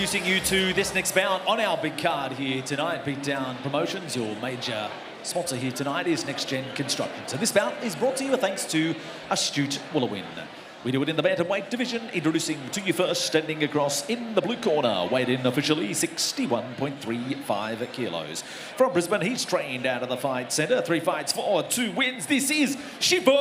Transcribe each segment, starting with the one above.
introducing you to this next bout on our big card here tonight. Beatdown Promotions, your major sponsor here tonight, is Next Gen Construction. So this bout is brought to you thanks to Astute Woolawin. We do it in the bantamweight division, introducing to you first, standing across in the blue corner, weighed in officially 61.35 kilos. From Brisbane, he's trained out of the fight centre, 3 fights for 2 wins. This is Chivorn.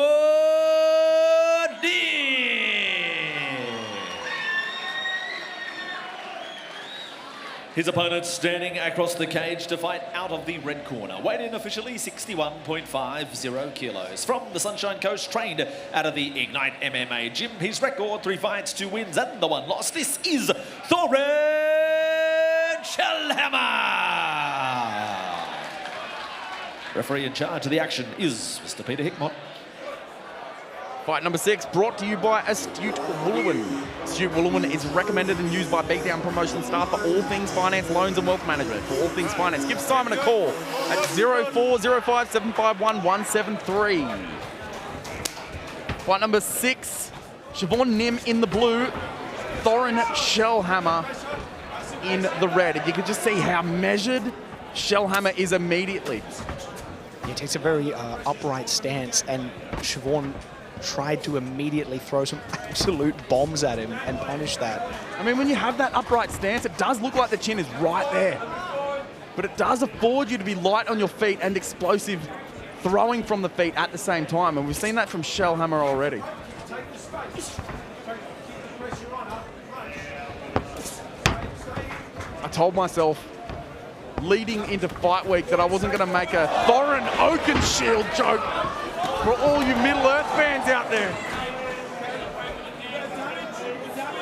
His opponent standing across the cage to fight out of the red corner. Weighed in officially 61.50 kilos. From the Sunshine Coast, trained out of the Ignite MMA gym. His record, 3 fights, 2 wins and the 1 loss. This is Thoran Schellhammer. Referee in charge of the action is Mr. Peter Hickmott. Fight number 6 brought to you by Astute Woolawin. Astute Woolawin is recommended and used by Beatdown Promotions staff for all things finance, loans and wealth management. For all things finance, give Simon a call at 0405 751 173. Fight number 6, Chivorn Nim in the blue, Thoran Schellhammer in the red. If you could just see how measured Schellhammer is immediately. He takes a very upright stance, and Chivorn tried to immediately throw some absolute bombs at him and punish that. I mean, when you have that upright stance, it does look like the chin is right there. But it does afford you to be light on your feet and explosive throwing from the feet at the same time. And we've seen that from Schellhammer already. I told myself leading into fight week that I wasn't going to make a Thoran Oakenshield joke for all you Middle-earth fans out there.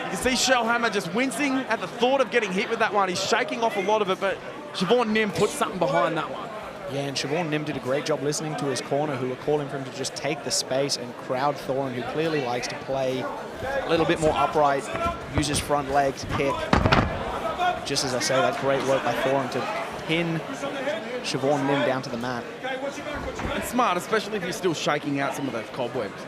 You can see Schellhammer just wincing at the thought of getting hit with that one. He's shaking off a lot of it, but Chivorn Nim put something behind that one. Yeah, and Chivorn Nim did a great job listening to his corner, who were calling for him to just take the space and crowd Thoran, who clearly likes to play a little bit more upright, use his front leg to kick. Just as I say, that's great work by Thoran to pin Chivorn Nim down to the mat. It's smart, especially if you're still shaking out some of those cobwebs.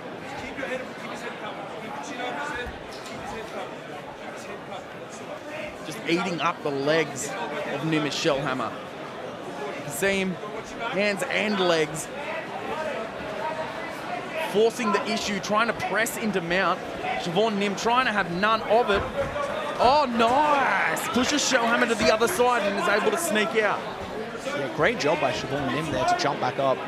Just eating up the legs of Nim and Schellhammer. You can see him, hands and legs, forcing the issue, trying to press into mount. Chivorn Nim trying to have none of it. Oh, nice! Pushes Schellhammer to the other side and is able to sneak out. Yeah, great job by Chivorn Nim there to jump back up.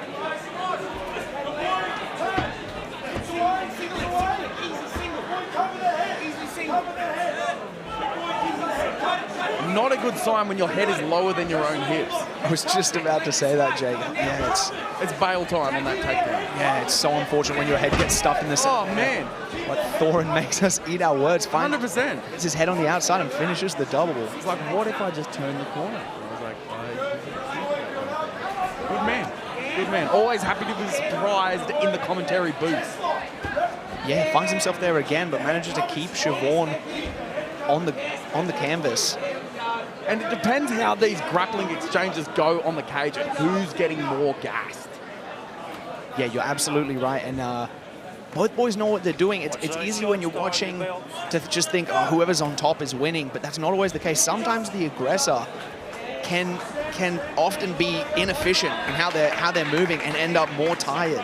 Not a good sign when your head is lower than your own hips. I was just about to say that, Jake. Yeah, it's bail time on that takedown. Yeah, it's so unfortunate when your head gets stuffed in the center. Oh, man. But Thoran makes us eat our words. 100%. Gets his head on the outside and finishes the double. It's like, what if I just turn the corner? I was like, good man. Good man. Always happy to be surprised in the commentary booth. Yeah, finds himself there again, but manages to keep Chivorn on the canvas. And it depends how these grappling exchanges go on the cage and who's getting more gassed. Yeah, you're absolutely right. And both boys know what they're doing. It's easy when you're watching to just think, oh, whoever's on top is winning, but that's not always the case. Sometimes the aggressor can often be inefficient in how they're moving and end up more tired.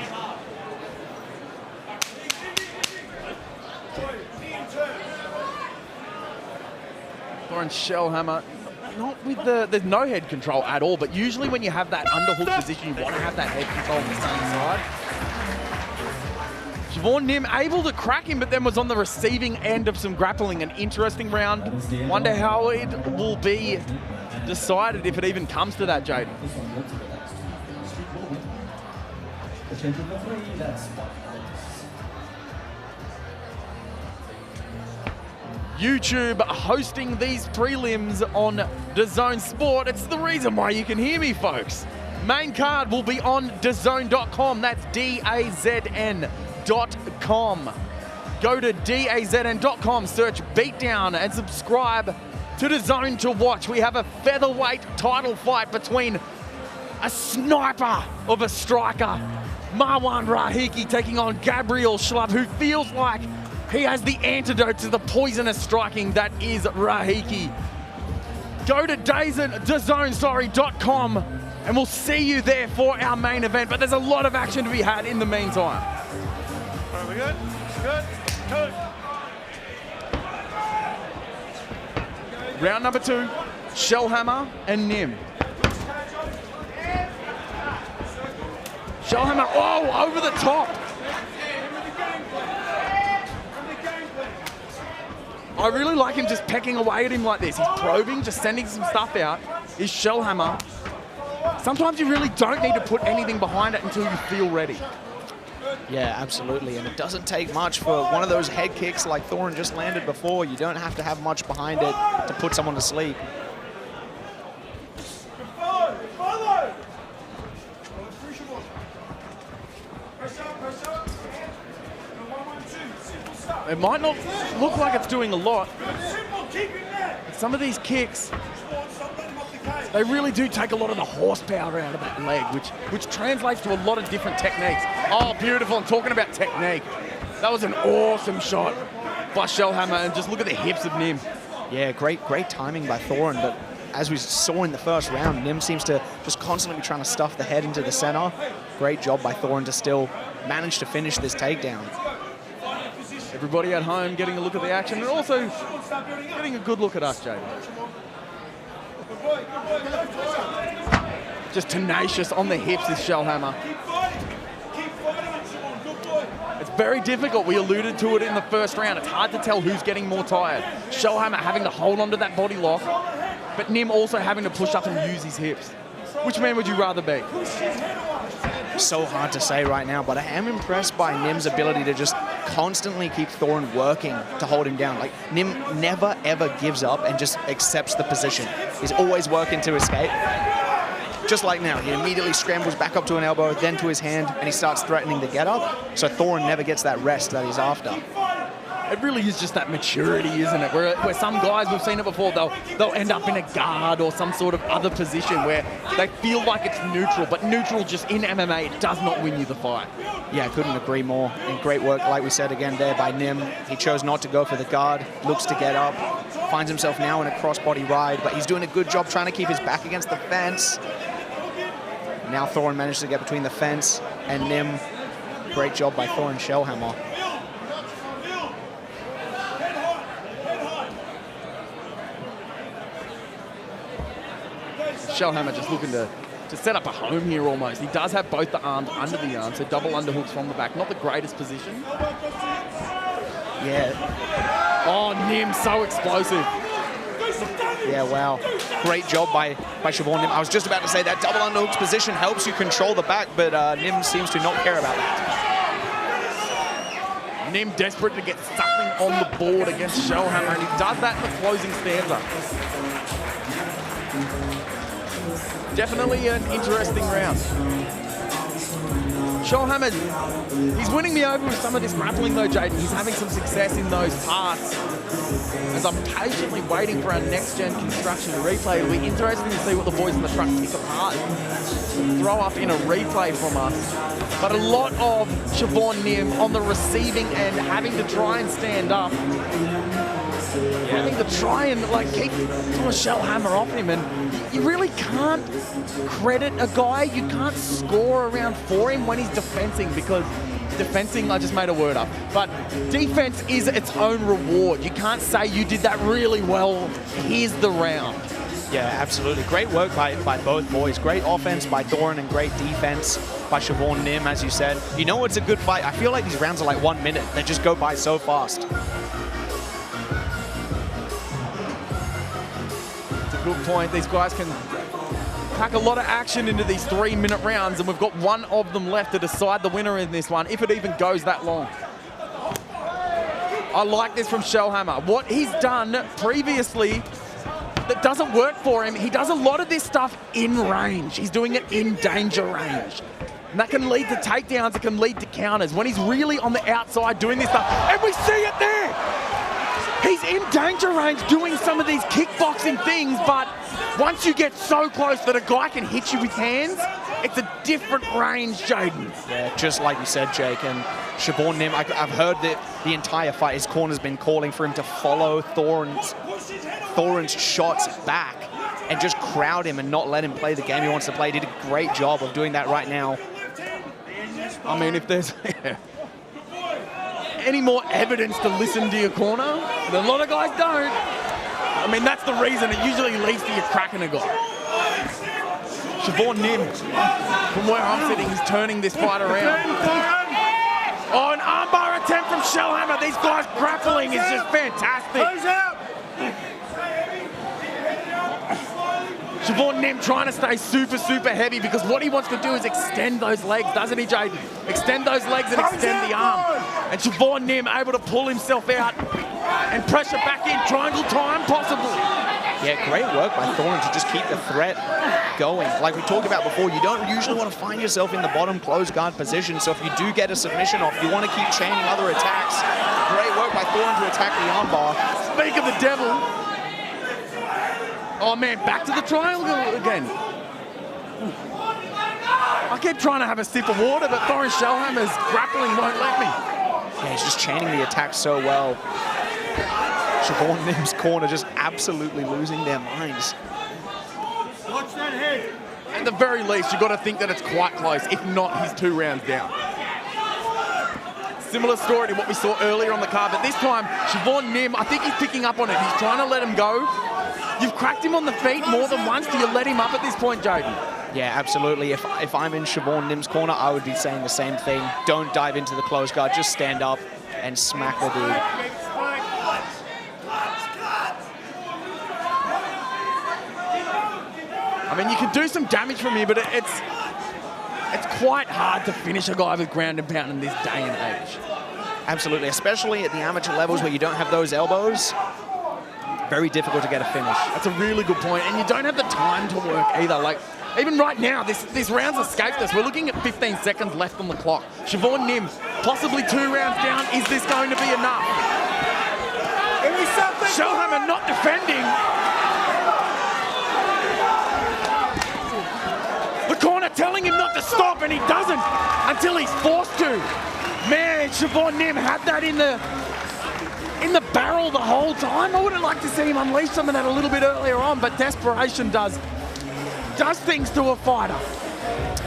Thoran Schellhammer, not with there's no head control at all, but usually when you have that underhook position, you want to have that head control on the same side. Chivorn Nim able to crack him, but then was on the receiving end of some grappling. An interesting round. Wonder how it will be decided if it even comes to that, Jaden. YouTube hosting these prelims on DAZN Sport. It's the reason why you can hear me, folks. Main card will be on DAZN.com. That's DAZN.com. Go to DAZN.com, search Beatdown, and subscribe to DAZN to watch. We have a featherweight title fight between a sniper of a striker, Marwan Rahiki, taking on Gabriel Schlub, who feels like he has the antidote to the poisonous striking that is Rahiki. Go to DAZN.com and we'll see you there for our main event. But there's a lot of action to be had in the meantime. Are we good? Good. Round number 2, Schellhammer and Nim. Schellhammer, oh, over the top. I really like him just pecking away at him like this. He's probing, just sending some stuff out. Is Schellhammer. Sometimes you really don't need to put anything behind it until you feel ready. Yeah, absolutely. And it doesn't take much for one of those head kicks like Thoran just landed before. You don't have to have much behind it to put someone to sleep. It might not look like it's doing a lot. Some of these kicks, they really do take a lot of the horsepower out of that leg, which translates to a lot of different techniques. Oh, beautiful. I'm talking about technique. That was an awesome shot by Schellhammer, and just look at the hips of Nim. Yeah, great timing by Thoran, but as we saw in the first round, Nim seems to just constantly be trying to stuff the head into the center. Great job by Thoran to still manage to finish this takedown. Everybody at home getting a look at the action and also getting a good look at us, Jaden. Just tenacious on the hips is Schellhammer. It's very difficult. We alluded to it in the first round. It's hard to tell who's getting more tired. Schellhammer having to hold onto that body lock, but Nim also having to push up and use his hips. Which man would you rather be? So hard to say right now, but I am impressed by Nim's ability to just constantly keep Thoran working to hold him down. Like, Nim never, ever gives up and just accepts the position. He's always working to escape. Just like now, he immediately scrambles back up to an elbow, then to his hand, and he starts threatening to get up. So Thoran never gets that rest that he's after. It really is just that maturity, isn't it? Where some guys, we've seen it before, they'll end up in a guard or some sort of other position where they feel like it's neutral, but neutral just in MMA, it does not win you the fight. Yeah, I couldn't agree more. And great work, like we said again there by Nim. He chose not to go for the guard, looks to get up, finds himself now in a crossbody ride, but he's doing a good job trying to keep his back against the fence. Now Thoran managed to get between the fence and Nim. Great job by Thoran Schellhammer. Schellhammer just looking to set up a home here almost. He does have both the arms under the arm, so double underhooks from the back. Not the greatest position. Yeah. Oh, Nim, so explosive. Yeah, wow. Great job by Chivorn Nim. I was just about to say that double underhooks position helps you control the back, but Nim seems to not care about that. Nim desperate to get something on the board against Schellhammer, and he does that in the closing stanza. Definitely an interesting round. Schellhammer, he's winning me over with some of this grappling though, Jaden. He's having some success in those parts. As I'm patiently waiting for our next-gen construction replay, it'll be interesting to see what the boys in the front pick apart, throw up in a replay from us. But a lot of Chivorn Nim on the receiving end, having to try and stand up. Having to try and keep Thomas Schellhammer off him, and you really can't credit a guy. You can't score around for him when he's defensing, because defensing, I just made a word up, but defense is its own reward. You can't say you did that really well. Here's the round. Yeah, absolutely. Great work by both boys. Great offense by Thoran and great defense by Chivorn Nim, as you said. You know it's a good fight. I feel like these rounds are like 1 minute. They just go by so fast. Good point. These guys can pack a lot of action into these 3-minute rounds, and we've got one of them left to decide the winner in this one, if it even goes that long. I like this from Schellhammer. What he's done previously that doesn't work for him, he does a lot of this stuff in range. He's doing it in danger range. And that can lead to takedowns, it can lead to counters. When he's really on the outside doing this stuff, and we see it there! He's in danger range doing some of these kickboxing things, but once you get so close that a guy can hit you with hands, it's a different range, Jaden. Yeah, just like you said, Jake. And Chivorn Nim, I've heard that the entire fight, his corner's been calling for him to follow Thoran's shots back. and just crowd him and not let him play the game he wants to play. Did a great job of doing that right now. I mean, if there's any more evidence to listen to your corner, a lot of guys don't. I mean, that's the reason it usually leads to you cracking a guy. Chivorn Nim, from where I'm sitting, is turning this fight around. Oh, an armbar attempt from Schellhammer. These guys grappling is just fantastic. Chivorn Nim trying to stay super, super heavy because what he wants to do is extend those legs, doesn't he, Jaden? Extend those legs and extend the arm. And Chivorn Nim able to pull himself out and pressure back in. Triangle time, possibly. Yeah, great work by Thoran to just keep the threat going. Like we talked about before, you don't usually want to find yourself in the bottom closed guard position. So if you do get a submission off, you want to keep chaining other attacks. Great work by Thoran to attack the armbar. Speak of the devil. Oh man, back to the triangle again. I keep trying to have a sip of water, but Thoran Schellhammer's grappling won't let me. Yeah, he's just chaining the attack so well. Chivorn Nim's corner just absolutely losing their minds. Watch that head. At the very least, you've got to think that it's quite close, if not he's 2 rounds down. Similar story to what we saw earlier on the card, but this time, Chivorn Nim, I think he's picking up on it. He's trying to let him go. You've cracked him on the feet more than once. Do you let him up at this point, Jaden? Yeah, absolutely. If I'm in Chivorn Nim's corner, I would be saying the same thing. Don't dive into the close guard. Just stand up and smack the dude. I mean, you can do some damage from here, but it's quite hard to finish a guy with ground and pound in this day and age. Absolutely, especially at the amateur levels where you don't have those elbows. Very difficult to get a finish. That's a really good point, and you don't have the time to work either. Like, even right now, this round's escaped us. We're looking at 15 seconds left on the clock. Chivorn Nim, possibly 2 rounds down. Is this going to be enough? Schellhammer not defending. The corner telling him not to stop, and he doesn't until he's forced to. Man, Chivorn Nim had that in the barrel the whole time. I would have liked to see him unleash some of that a little bit earlier on, but desperation does things to a fighter.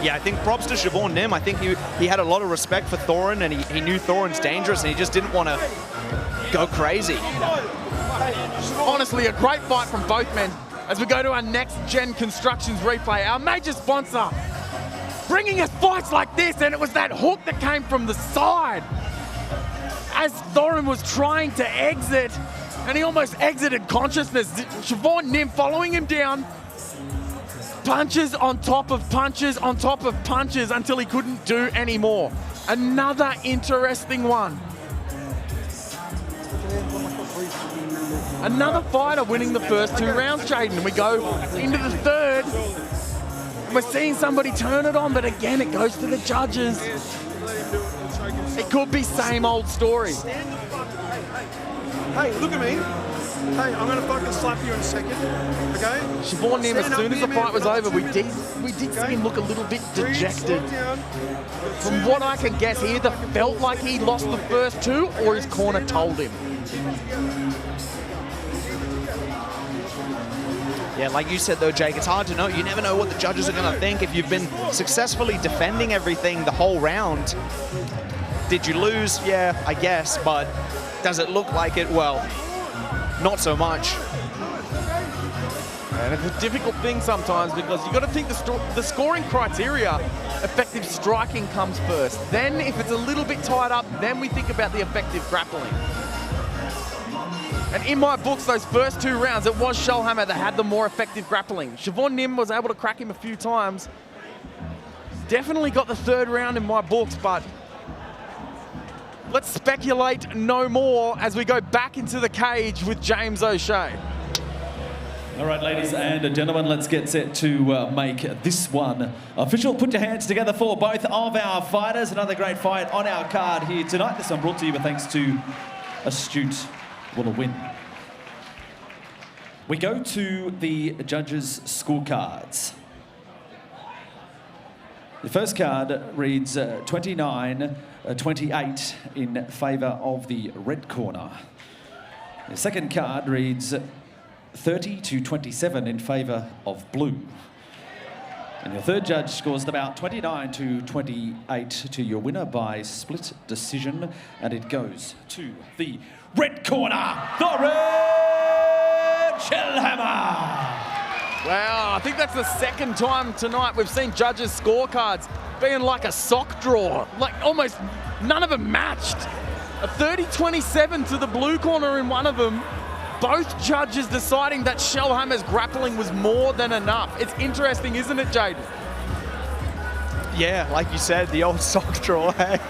Yeah, I think props to Chivorn Nim. I think he had a lot of respect for Thoran, and he knew Thoran's dangerous, and he just didn't want to go crazy. Honestly, a great fight from both men. As we go to our next Gen Constructions replay, our major sponsor bringing us fights like this, and it was that hook that came from the side as Thoran was trying to exit, and he almost exited consciousness. Chivorn Nim following him down, punches on top of punches on top of punches until he couldn't do any more. Another interesting one. Another fighter winning the first 2 rounds, Jaden. We go into the third, and we're seeing somebody turn it on, but again, it goes to the judges. It could be same old story. Hey, look at me. Hey, I'm gonna fucking slap you in a second, okay? Chivorn Nim, as soon as the fight was over, we did see him look a little bit dejected. From what I can guess, he either felt like he lost the first 2 or his corner told him. Yeah, like you said though, Jake, it's hard to know. You never know what the judges are going to think. If you've been successfully defending everything the whole round, did you lose? Yeah, I guess, but does it look like it? Well, not so much. And it's a difficult thing sometimes because you've got to think the scoring criteria, effective striking comes first. Then if it's a little bit tied up, then we think about the effective grappling. And in my books, those first 2 rounds, it was Schellhammer that had the more effective grappling. Chivorn Nim was able to crack him a few times. Definitely got the 3rd round in my books, but let's speculate no more as we go back into the cage with James O'Shea. All right, ladies and gentlemen, let's get set to make this one official. Put your hands together for both of our fighters. Another great fight on our card here tonight. This one brought to you with thanks to Astute Will Win. We go to the judges' scorecards. The first card reads 29-28 in favour of the red corner. The second card reads 30-27 in favour of blue. And your third judge scores the bout 29-28 to your winner by split decision. And it goes to the red corner, Thoran Schellhammer. Wow, I think that's the second time tonight we've seen judges' scorecards being like a sock draw. Like almost none of them matched. A 30-27 to the blue corner in one of them. Both judges deciding that Schellhammer's grappling was more than enough. It's interesting, isn't it, Jaden? Yeah, like you said, the old sock draw, hey?